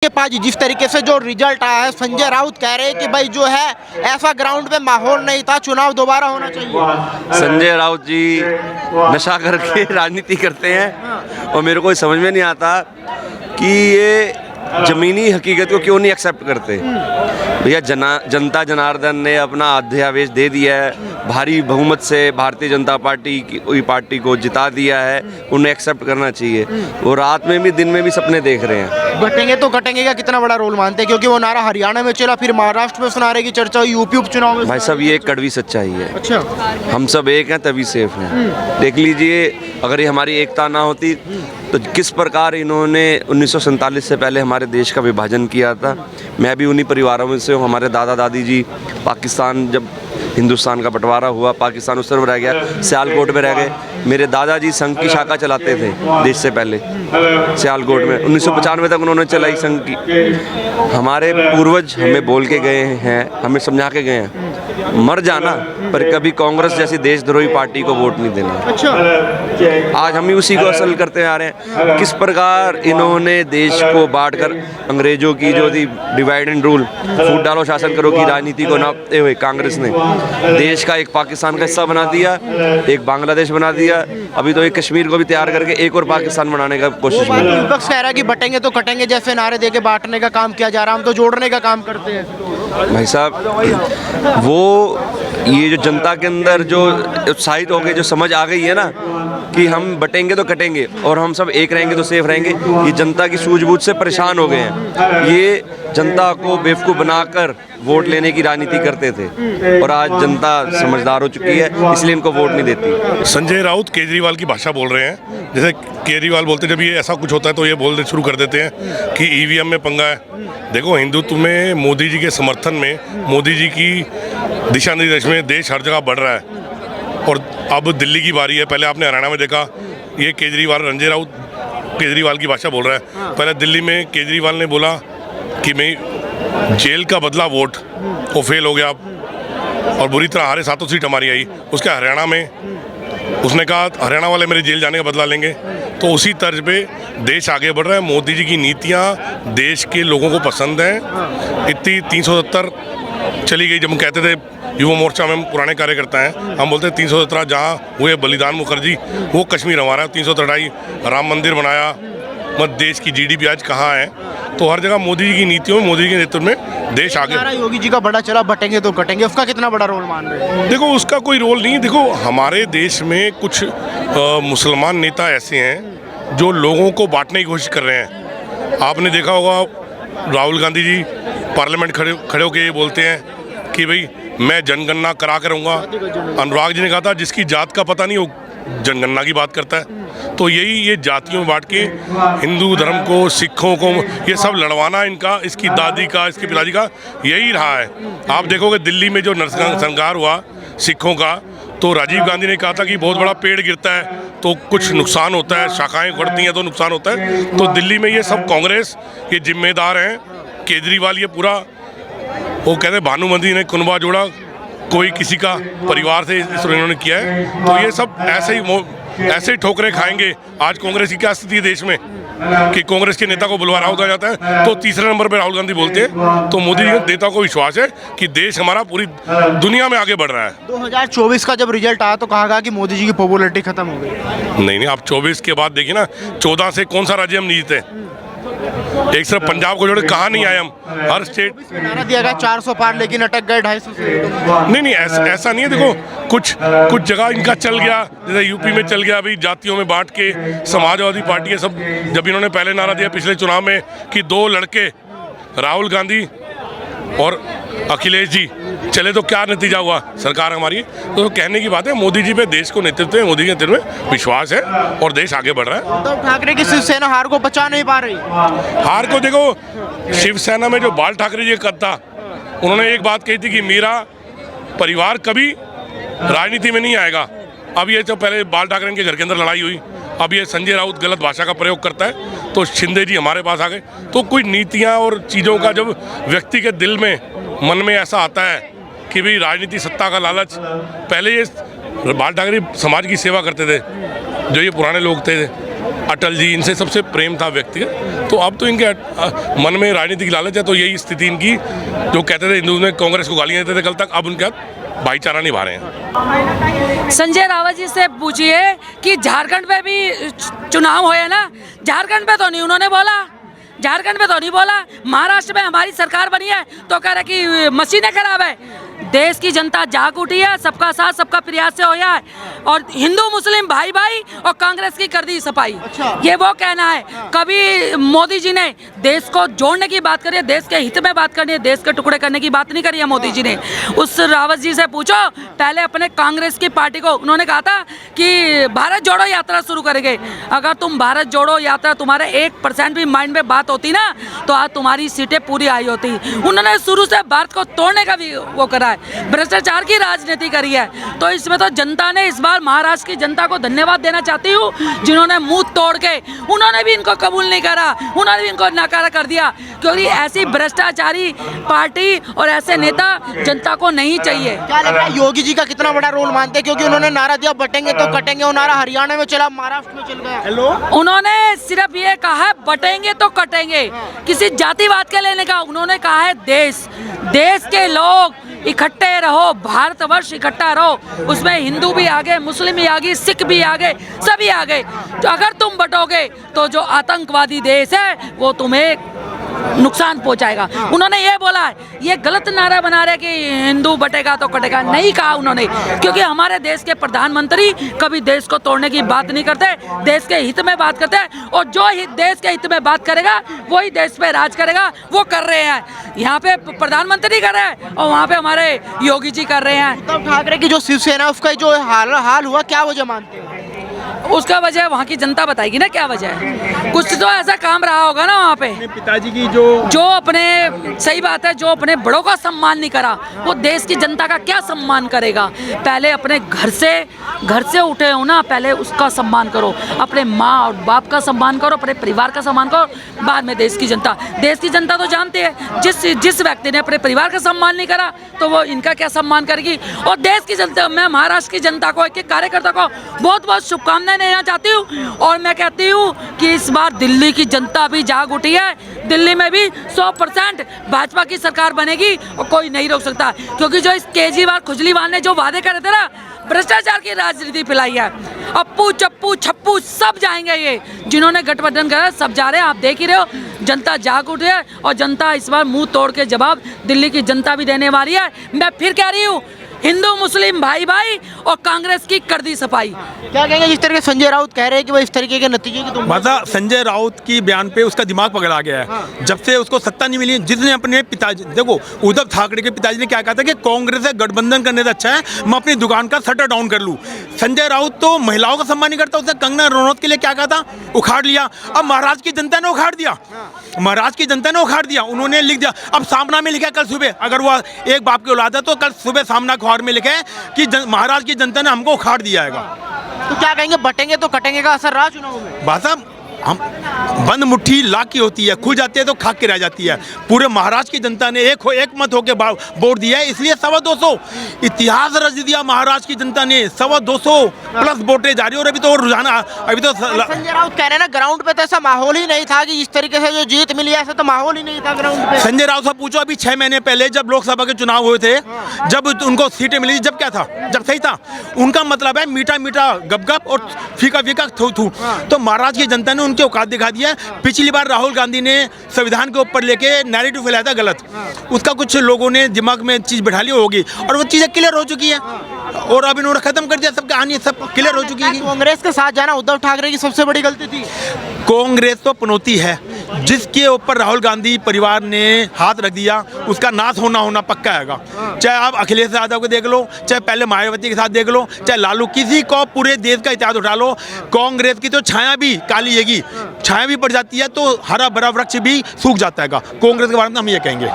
के पास जिस तरीके से जो रिजल्ट आया है, संजय राउत कह रहे हैं कि भाई जो है ऐसा ग्राउंड पे माहौल नहीं था, चुनाव दोबारा होना चाहिए। संजय राउत जी नशा करके राजनीति करते हैं और मेरे को समझ में नहीं आता कि ये ज़मीनी हकीकत को क्यों नहीं एक्सेप्ट करते। भैया जनता जनार्दन ने अपना अध्यादेश दे दिया है, भारी बहुमत से भारतीय जनता पार्टी को जिता दिया है, उन्हें एक्सेप्ट करना चाहिए। वो रात में भी दिन में भी सपने देख रहे हैं। घटेंगे तो घटेंगे का कितना बड़ा रोल मानते हैं, क्योंकि वो नारा हरियाणा में चला, फिर महाराष्ट्र में उस नारे की चर्चा हुई, यूपी उपचुनाव में। भाई साहब ये एक कड़वी सच्चाई है। अच्छा, हम सब एक हैं तभी सेफ हैं। देख लीजिए, अगर ये हमारी एकता ना होती तो किस प्रकार इन्होंने 1947 से पहले हमारे देश का विभाजन किया था। मैं भी उन्हीं परिवारों में से हूँ। हमारे दादा दादी जी पाकिस्तान, जब हिंदुस्तान का बंटवारा हुआ, पाकिस्तान उस तरफ रह गया, सियालकोट में रह गए। मेरे दादाजी संघ की शाखा चलाते थे देश से पहले सियालकोट में, 1995 तक उन्होंने चलाई संघ की। हमारे पूर्वज हमें बोल के गए हैं, हमें समझा के गए हैं, मर जाना पर कभी कांग्रेस जैसी देशद्रोही पार्टी को वोट नहीं देना। अच्छा, आज हम ही उसी को असल करते आ रहे हैं। किस प्रकार इन्होंने देश को बांटकर अंग्रेजों की जो थी डिवाइड एंड रूल, फूट डालो शासन करो की राजनीति को नापते हुए कांग्रेस ने देश का एक पाकिस्तान का हिस्सा बना दिया, एक बांग्लादेश बना दिया, अभी तो एक कश्मीर को भी तैयार करके एक और पाकिस्तान बनाने का कोशिश में। विपक्ष कह रहा है कि बटेंगे तो कटेंगे जैसे नारे दे के बांटने का काम किया जा रहा है, हम तो जोड़ने का काम करते हैं। भाई साहब, वो ये जो जनता के अंदर जो उत्साहित हो गए, जो समझ आ गई है ना कि हम बटेंगे तो कटेंगे और हम सब एक रहेंगे तो सेफ रहेंगे, ये जनता की सूझबूझ से परेशान हो गए हैं। ये जनता को बेवकूफ़ बनाकर वोट लेने की राजनीति करते थे और आज जनता समझदार हो चुकी है, इसलिए इनको वोट नहीं देती। संजय राउत केजरीवाल की भाषा बोल रहे हैं। जैसे केजरीवाल बोलते हैं, जब ये ऐसा कुछ होता है तो ये बोलने शुरू कर देते हैं कि ईवीएम में पंगा है। देखो, हिंदुत्व में मोदी जी के समर्थन में, मोदी जी की दिशा निर्देश में देश हर जगह बढ़ रहा है और अब दिल्ली की बारी है। पहले आपने हरियाणा में देखा, ये केजरीवाल, संजय राउत केजरीवाल की भाषा बोल रहा है। पहले दिल्ली में केजरीवाल ने बोला कि मैं जेल का बदला वोट, वो फेल हो गया और बुरी तरह हारे, 7 सीट हमारी आई। उसके हरियाणा में उसने कहा हरियाणा वाले मेरे जेल जाने का बदला लेंगे। तो उसी तर्ज पे देश आगे बढ़ रहा है। मोदी जी की नीतियाँ देश के लोगों को पसंद हैं। इतनी 370 चली गई। जब हम कहते थे युवा मोर्चा में, हम पुराने कार्यकर्ता हैं, हम बोलते हैं 317 जहाँ हुए बलिदान मुखर्जी, वो कश्मीर हमारा। 323 राम मंदिर बनाया, मत देश की जीडीपी आज कहाँ है। तो हर जगह मोदी जी की नीतियों में, मोदी जी के नेतृत्व में देश आगे। योगी जी का बड़ा चला, बटेंगे तो कटेंगे, उसका कितना बड़ा रोल मान रहे हैं? देखो, उसका कोई रोल नहीं। देखो, हमारे देश में कुछ मुसलमान नेता ऐसे हैं जो लोगों को बांटने की कोशिश कर रहे हैं। आपने देखा होगा, राहुल गांधी जी पार्लियामेंट खड़े होकर ये बोलते हैं कि भाई मैं जनगणना करा कर रहूँगा। अनुराग जी ने कहा था जिसकी जात का पता नहीं वो जनगणना की बात करता है। तो यही ये जातियों में बांट के हिंदू धर्म को, सिखों को, ये सब लड़वाना इनका, इसकी दादी का, इसके पिताजी का यही रहा है। आप देखोगे दिल्ली में जो नरसंहार हुआ सिखों का, तो राजीव गांधी ने कहा था कि बहुत बड़ा पेड़ गिरता है तो कुछ नुकसान होता है, शाखाएं उखड़ती हैं तो नुकसान होता है। तो दिल्ली में ये सब कांग्रेस ये जिम्मेदार हैं। केजरीवाल ये पूरा, वो कहते हैं भानुमति ने कुनबा जोड़ा, कोई किसी का परिवार से इस इन्होंने किया है। तो ये सब ऐसे ही ठोकरें खाएंगे। आज कांग्रेस की क्या स्थिति है देश में कि कांग्रेस के नेता को बुलवा रहा जाता है तो तीसरे नंबर पर राहुल गांधी बोलते हैं। तो मोदी जी नेता को विश्वास है कि देश हमारा पूरी दुनिया में आगे बढ़ रहा है। 2024 का जब रिजल्ट आया तो कहा गया कि मोदी जी की पॉपुलैरिटी खत्म हो गई। नहीं, आप 24 के बाद देखिए ना, 14 से कौन सा राज्य हम नहीं जीते। एक सिर्फ पंजाब को जोड़े कहाँ नहीं आए हम, हर स्टेट नारा दिया गया 400 पार, लेकिन अटक गए 250 से। नहीं, ऐसा नहीं है। देखो, कुछ जगह इनका चल गया, जैसे यूपी में चल गया, अभी जातियों में बांट के। समाजवादी पार्टी है सब, जब इन्होंने पहले नारा दिया पिछले चुनाव में कि 2 लड़के राहुल गांधी और अखिलेश जी चले तो क्या नतीजा हुआ, सरकार हमारी। तो कहने की बात है, मोदी जी पे, देश को नेतृत्व में, मोदी के नेतृत्व में विश्वास है और देश आगे बढ़ रहा है। उद्धव ठाकरे की शिवसेना हार को बचा नहीं पा रही। हार को देखो, शिवसेना में जो बाल ठाकरे जी का था, उन्होंने एक बात कही थी कि मेरा परिवार कभी राजनीति में नहीं आएगा। अब ये तो पहले बाल ठाकरे के घर के अंदर लड़ाई हुई, अब ये संजय राउत गलत भाषा का प्रयोग करता है तो शिंदे जी हमारे पास आ गए। तो कोई नीतियाँ और चीज़ों का जब व्यक्ति के दिल में, मन में ऐसा आता है कि भाई राजनीति, सत्ता का लालच। पहले ये बाल ठाकरे समाज की सेवा करते थे, जो ये पुराने लोग थे, अटल जी, इनसे सबसे प्रेम था व्यक्तिगत। तो अब तो इनके मन में राजनीतिक लालच है, तो यही स्थिति इनकी। जो कहते थे हिंदू में कांग्रेस को गालियाँ देते थे कल तक, अब उनके भाईचारा निभा रहे हैं। संजय रावत जी से पूछिए कि झारखंड में भी चुनाव हुए ना, झारखंड में तो नहीं उन्होंने बोला, झारखंड में तो नहीं बोला। महाराष्ट्र में हमारी सरकार बनी है तो कह रहे कि मशीनें खराब है। देश की जनता जाग उठी है, सबका साथ सबका प्रयास से होया है, और हिंदू मुस्लिम भाई भाई और कांग्रेस की कर दी सफाई। ये वो कहना है। कभी मोदी जी ने देश को जोड़ने की बात करी है, देश के हित में बात करनी है, देश के टुकड़े करने की बात नहीं करी है मोदी जी ने। उस रावत जी से पूछो, पहले अपने कांग्रेस की पार्टी को उन्होंने कहा था कि भारत जोड़ो यात्रा शुरू करेंगे। अगर तुम भारत जोड़ो यात्रा तुम्हारे 1% भी माइंड में बात होती ना, तो आज तुम्हारी सीटें पूरी आई होती। उन्होंने शुरू से भारत को तोड़ने का भी वो करा है, भ्रष्टाचार की राजनीति करी है। तो इसमें तो जनता ने, इस बार महाराष्ट्र की जनता को धन्यवाद देना चाहती हूँ, जिन्होंने मुंह तोड़ के, उन्होंने भी इनको कबूल नहीं करा, उन्होंने भी इनको नकारा कर दिया, क्योंकि ऐसी भ्रष्टाचारी पार्टी और ऐसे नेता जनता को नहीं चाहिए। क्या लगता है योगी जी का कितना बड़ा रोल मानते हैं, क्योंकि उन्होंने नारा दिया बटेंगे तो कटेंगे, वो नारा हरियाणा में चला, महाराष्ट्र में चल गया। उन्होंने सिर्फ ये कहा है बटेंगे तो कटेंगे, किसी जातिवाद के लेने का। उन्होंने कहा है देश के लोग इकट्ठे रहो, भारतवर्ष इकट्ठा रहो, उसमें हिंदू भी आ गए, मुस्लिम भी आ गए, सिख भी आ गए, सभी आ गए। तो अगर तुम बटोगे तो जो आतंकवादी देश है वो तुम्हें नुकसान पहुंचाएगा। उन्होंने ये बोला है, ये गलत नारा बना रहे कि हिंदू बटेगा तो कटेगा, नहीं कहा उन्होंने, क्योंकि हमारे देश के प्रधानमंत्री कभी देश को तोड़ने की बात नहीं करते, देश के हित में बात करते हैं, और जो देश के हित में बात करेगा वही देश पे राज करेगा। वो कर रहे हैं, यहाँ पे प्रधानमंत्री कर रहे हैं और वहाँ पे हमारे योगी जी कर रहे हैं। उद्धव ठाकरे की जो शिवसेना, उसका जो हाल हुआ, क्या वजह मानते हैं? उसका वजह वहाँ की जनता बताएगी ना क्या वजह है। कुछ तो ऐसा काम रहा होगा ना वहाँ पे। पिताजी की जो अपने, सही बात है, जो अपने बड़ों का सम्मान नहीं करा, वो देश की जनता का क्या सम्मान करेगा। पहले अपने घर से उठे हो ना, पहले उसका सम्मान करो, अपने माँ और बाप का सम्मान करो, अपने परिवार का सम्मान करो, बाद में देश की जनता तो जानते हैं, जिस व्यक्ति ने अपने परिवार का सम्मान नहीं करा तो वो इनका क्या सम्मान करेगी। और देश की जनता, मैं महाराष्ट्र की जनता को, एक कार्यकर्ता को बहुत बहुत शुभकामनाएं देना चाहती हूँ। और मैं कहती हूँ कि इस बार दिल्ली की जनता भी जाग उठी है, दिल्ली में भी 100% भाजपा की सरकार बनेगी और कोई नहीं रोक सकता, क्योंकि जो इस केजरीवाल खुजलीवाल ने जो वादे करे थे ना, भ्रष्टाचार की राजनीति फैलाई है। अप्पू चप्पू छप्पू सब जाएंगे, ये जिन्होंने गठबंधन करा सब जा रहे हैं। आप देख ही रहे हो, जनता जाग उठी है और जनता इस बार मुंह तोड़ के जवाब दिल्ली की जनता भी देने वाली है। मैं फिर कह रही हूँ, हिंदू मुस्लिम भाई भाई और कांग्रेस की कर दी सफाई। क्या कहेंगे जिस तरीके संजय राउत कह रहे हैं कि भाई इस तरीके के नतीजे की तुम? मतलब संजय राउत की बयान पे उसका दिमाग पकड़ा गया है। हाँ। जब से उसको सत्ता नहीं मिली, जिसने अपने पिताजी, देखो उद्धव ठाकरे के पिताजी ने क्या कहा था कि कांग्रेस से गठबंधन करने से अच्छा है मैं अपनी दुकान का शटर डाउन कर लूं। संजय राउत तो महिलाओं का सम्मान नहीं करता, उसने कंगना रनौत के लिए क्या कहा था, उखाड़ लिया। अब महाराष्ट्र की जनता ने उखाड़ दिया, महाराष्ट्र की जनता ने उखाड़ दिया, उन्होंने लिख दिया। अब सामना में लिखा कल सुबह, अगर वो एक बाप की औलाद है तो कल सुबह सामना अखबार में लिखा है कि महाराष्ट्र की जनता ने हमको उखाड़ दिया है। तो क्या कहेंगे, बटेंगे तो कटेंगे का असर रहा चुनाव में? बात साहब, हम बंद मुट्ठी लाख की होती है, खुल जाती है तो खाक के रह जाती है। पूरे महाराष्ट्र की जनता ने एक मत होकर वोट दिया है, इसलिए 225 इतिहास रच दिया महाराष्ट्र की जनता ने। 225 प्लस वोटें जारी, और अभी तो रुझान, अभी तो संजय राउत कह रहे हैं ना, ग्राउंड पे तो ऐसा माहौल ही नहीं था कि इस तरीके से जो जीत मिली है, ऐसा तो माहौल ही नहीं था ग्राउंड पे। संजय राउत से पूछो, अभी 6 महीने पहले जब लोकसभा के चुनाव हुए थे, जब उनको सीटें मिली, जब क्या था, जब सही था। उनका मतलब है मीठा मीठा गप और फीका फीका थू थू। तो महाराष्ट्र की जनता ने उनके औकात दिखा दिया। पिछली बार राहुल गांधी ने संविधान के ऊपर लेके नैरेटिव फैलाया था गलत, उसका कुछ लोगों ने दिमाग में चीज बैठा ली होगी, और वो चीजें क्लियर हो चुकी है, और अब इन्होंने खत्म कर दिया, सब कहानी सब क्लियर हो चुकी है। कांग्रेस के साथ जाना उद्धव ठाकरे की सबसे बड़ी गलती थी। कांग्रेस तो पनौती है, जिसके ऊपर राहुल गांधी परिवार ने हाथ रख दिया उसका नाश होना पक्का है। चाहे आप अखिलेश यादव को देख लो, चाहे पहले मायावती के साथ देख लो, चाहे लालू, किसी को पूरे देश का इतिहास उठा लो, कांग्रेस की तो छाया भी काली येगी, छाया भी पड़ जाती है तो हरा भरा वृक्ष भी सूख जाता है। कांग्रेस के बारे में हम ये कहेंगे।